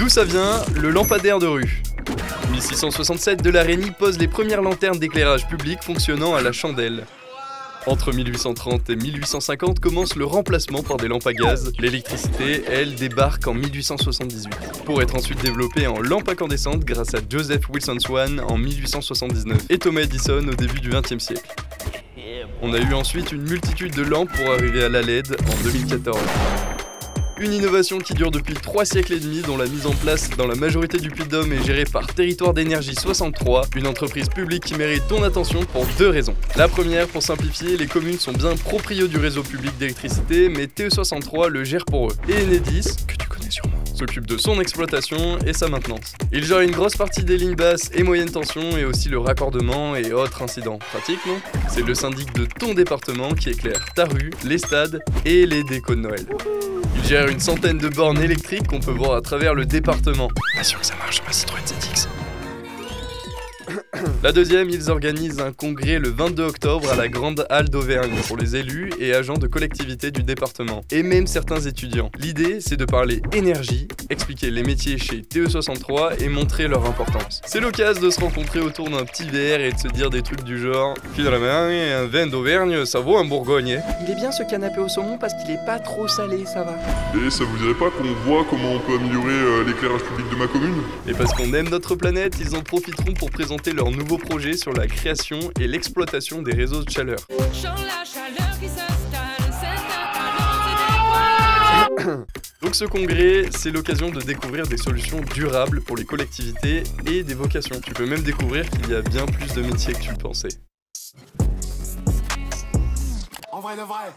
D'où ça vient? Le lampadaire de rue. 1667, Delarénie pose les premières lanternes d'éclairage public fonctionnant à la chandelle. Entre 1830 et 1850 commence le remplacement par des lampes à gaz. L'électricité, elle, débarque en 1878, pour être ensuite développée en lampe incandescente grâce à Joseph Wilson Swan en 1879 et Thomas Edison au début du XXe siècle. On a eu ensuite une multitude de lampes pour arriver à la LED en 2014. Une innovation qui dure depuis 3 siècles et demi, dont la mise en place dans la majorité du Puy-de-Dôme est gérée par Territoire d'énergie 63, une entreprise publique qui mérite ton attention pour 2 raisons. La première, pour simplifier, les communes sont bien proprios du réseau public d'électricité, mais TE63 le gère pour eux. Et Enedis, que tu connais sûrement, s'occupe de son exploitation et sa maintenance. Il gère une grosse partie des lignes basses et moyenne tension et aussi le raccordement et autres incidents. Pratique, non? C'est le syndic de ton département qui éclaire ta rue, les stades et les décos de Noël. Il gère une centaine de bornes électriques qu'on peut voir à travers le département. Pas sûr que ça marche, ma Citroën ZX. La deuxième, ils organisent un congrès le 22 octobre à la Grande Halle d'Auvergne pour les élus et agents de collectivité du département, et même certains étudiants. L'idée, c'est de parler énergie, expliquer les métiers chez TE63 et montrer leur importance. C'est l'occasion de se rencontrer autour d'un petit verre et de se dire des trucs du genre « Finalement, un vin d'Auvergne, ça vaut un Bourgogne. Il est bien ce canapé au saumon parce qu'il est pas trop salé, ça va. » Et ça vous dirait pas qu'on voit comment on peut améliorer l'éclairage public de ma commune? Et parce qu'on aime notre planète, ils en profiteront pour présenter leur nouveau projet sur la création et l'exploitation des réseaux de chaleur. Donc ce congrès, c'est l'occasion de découvrir des solutions durables pour les collectivités et des vocations. Tu peux même découvrir qu'il y a bien plus de métiers que tu le pensais. En vrai de vrai.